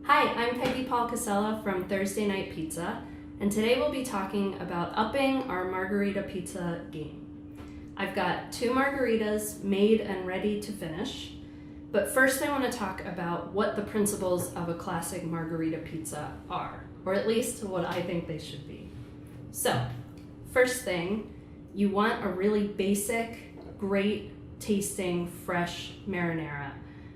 Hi, I'm Peggy Paul Casella from Thursday Night Pizza, and today we'll be talking about upping our margarita pizza game. I've got 2 margaritas made and ready to finish, but first I want to talk about what the principles of a classic margarita pizza are, or at least what I think they should be. So, first thing, you want a really basic, great tasting, fresh marinara.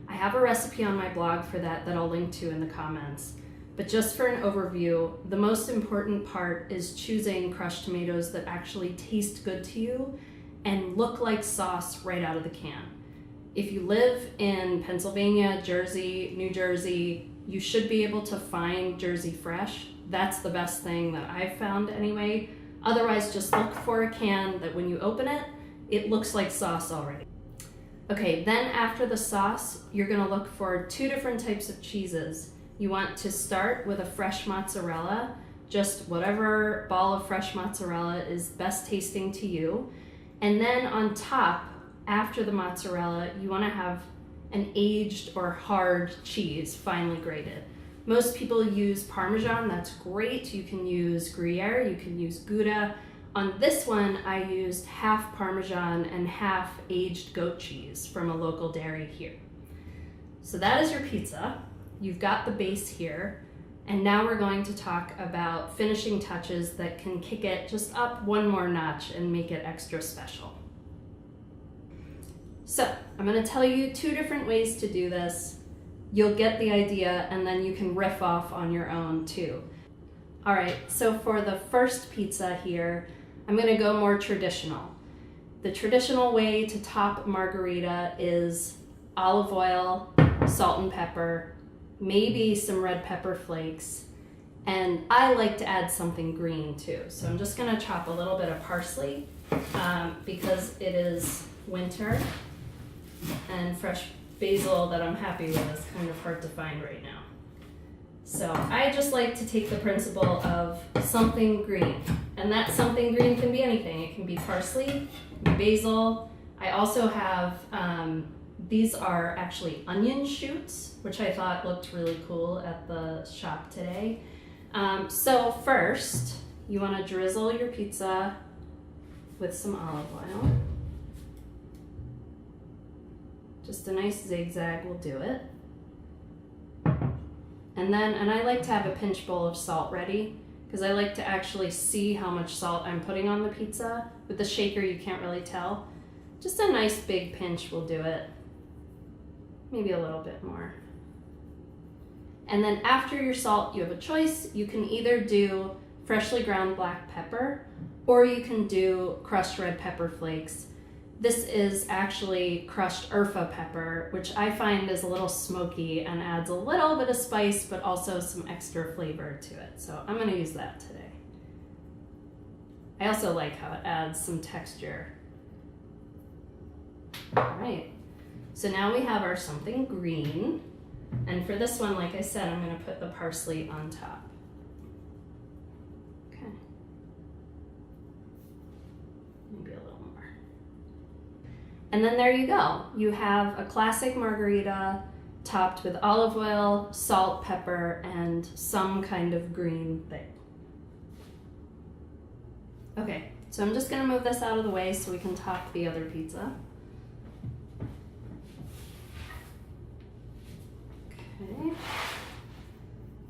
I have a recipe on my blog for that I'll link to in the comments. But just for an overview, the most important part is choosing crushed tomatoes that actually taste good to you and look like sauce right out of the can. If you live in Pennsylvania, Jersey, New Jersey, you should be able to find Jersey Fresh. That's the best thing that I've found anyway. Otherwise, just look for a can that when you open it, it looks like sauce already. Okay, then after the sauce, you're gonna look for 2 different types of cheeses. You want to start with a fresh mozzarella, just whatever ball of fresh mozzarella is best tasting to you. And then on top, after the mozzarella, you wanna have an aged or hard cheese, finely grated. Most people use Parmesan, that's great. You can use Gruyere, you can use Gouda. On this one, I used half Parmesan and half aged goat cheese from a local dairy here. So that is your pizza. You've got the base here. And now we're going to talk about finishing touches that can kick it just up one more notch and make it extra special. So I'm gonna tell you 2 different ways to do this. You'll get the idea and then you can riff off on your own too. All right, so for the first pizza here, I'm gonna go more traditional. The traditional way to top margarita is olive oil, salt and pepper, maybe some red pepper flakes, and I like to add something green too. So I'm just gonna chop a little bit of parsley because it is winter, and fresh basil that I'm happy with is kind of hard to find right now. So I just like to take the principle of something green. And that something green can be anything. It can be parsley, basil. I also have, these are actually onion shoots, which I thought looked really cool at the shop today. So first, you want to drizzle your pizza with some olive oil. Just a nice zigzag will do it. And I like to have a pinch bowl of salt ready because I like to actually see how much salt I'm putting on the pizza. With the shaker, you can't really tell. Just a nice big pinch will do it. Maybe a little bit more. And then after your salt, you have a choice. You can either do freshly ground black pepper or you can do crushed red pepper flakes. This is actually crushed Urfa pepper, which I find is a little smoky and adds a little bit of spice, but also some extra flavor to it. So I'm gonna use that today. I also like how it adds some texture. All right, so now we have our something green. And for this one, like I said, I'm gonna put the parsley on top. Okay. Maybe a little more. And then there you go. You have a classic margarita topped with olive oil, salt, pepper, and some kind of green thing. Okay, so I'm just gonna move this out of the way so we can top the other pizza. Okay.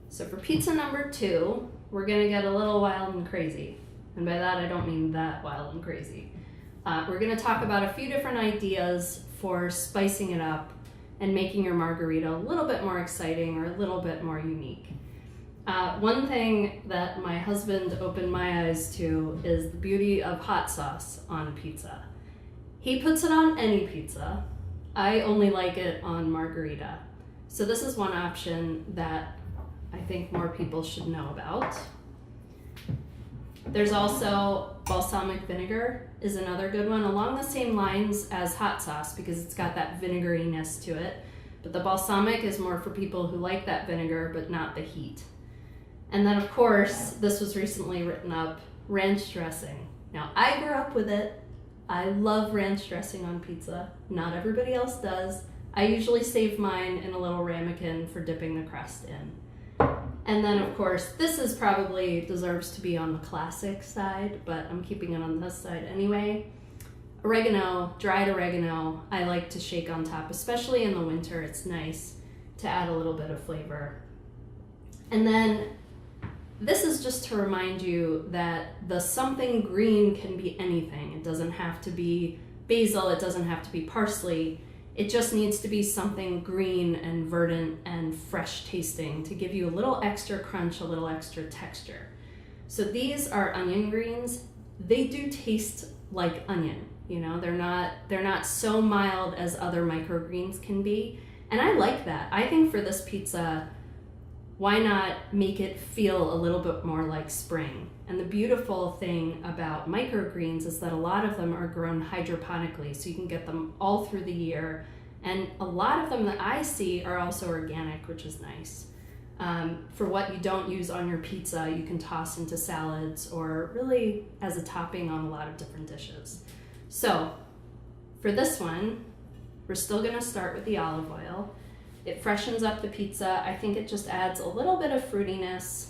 So for pizza number 2, we're gonna get a little wild and crazy. And by that, I don't mean that wild and crazy. We're gonna talk about a few different ideas for spicing it up and making your margarita a little bit more exciting or a little bit more unique. One thing that my husband opened my eyes to is the beauty of hot sauce on pizza. He puts it on any pizza. I only like it on margarita. So this is one option that I think more people should know about. There's also balsamic vinegar is another good one, along the same lines as hot sauce because it's got that vinegariness to it. But the balsamic is more for people who like that vinegar but not the heat. And then of course, this was recently written up, ranch dressing. Now I grew up with it. I love ranch dressing on pizza. Not everybody else does. I usually save mine in a little ramekin for dipping the crust in. And then of course, this is probably deserves to be on the classic side, but I'm keeping it on this side anyway. Oregano, dried oregano, I like to shake on top, especially in the winter. It's nice to add a little bit of flavor. And then this is just to remind you that the something green can be anything. It doesn't have to be basil, it doesn't have to be parsley. It just needs to be something green and verdant and fresh tasting to give you a little extra crunch, a little extra texture. So these are onion greens. They do taste like onion, you know, they're not so mild as other microgreens can be. And I like that. I think for this pizza, why not make it feel a little bit more like spring? And the beautiful thing about microgreens is that a lot of them are grown hydroponically, so you can get them all through the year. And a lot of them that I see are also organic, which is nice. For what you don't use on your pizza, you can toss into salads or really as a topping on a lot of different dishes. So for this one, we're still gonna start with the olive oil. It freshens up the pizza. I think it just adds a little bit of fruitiness,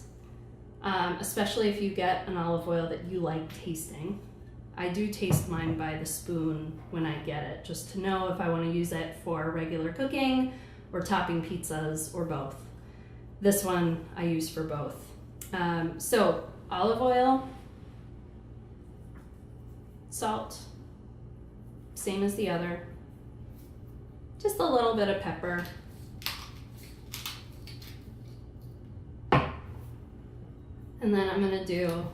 especially if you get an olive oil that you like tasting. I do taste mine by the spoon when I get it, just to know if I want to use it for regular cooking or topping pizzas or both. This one I use for both. So olive oil, salt, same as the other, just a little bit of pepper. And then I'm gonna do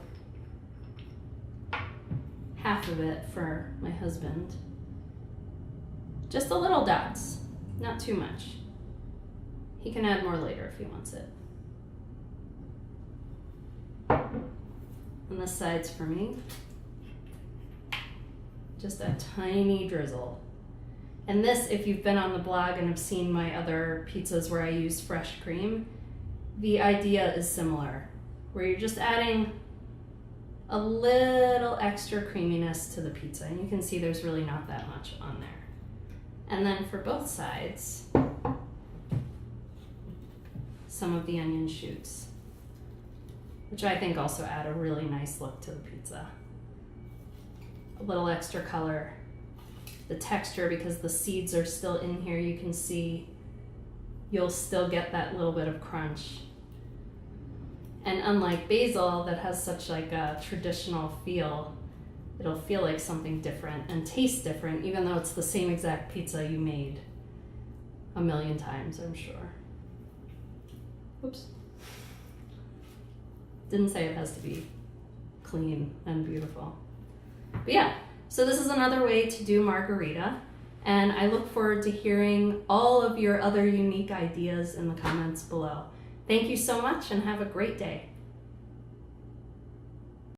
half of it for my husband. Just a little dots, not too much. He can add more later if he wants it. And this side's for me. Just a tiny drizzle. And this, if you've been on the blog and have seen my other pizzas where I use fresh cream, the idea is similar, where you're just adding a little extra creaminess to the pizza. And you can see there's really not that much on there. And then for both sides, some of the onion shoots, which I think also add a really nice look to the pizza. A little extra color. The texture, because the seeds are still in here, you can see you'll still get that little bit of crunch. And unlike basil that has such like a traditional feel, it'll feel like something different and taste different, even though it's the same exact pizza you made a million times, I'm sure. Oops. Didn't say it has to be clean and beautiful. But yeah, so this is another way to do margherita, and I look forward to hearing all of your other unique ideas in the comments below. Thank you so much and have a great day.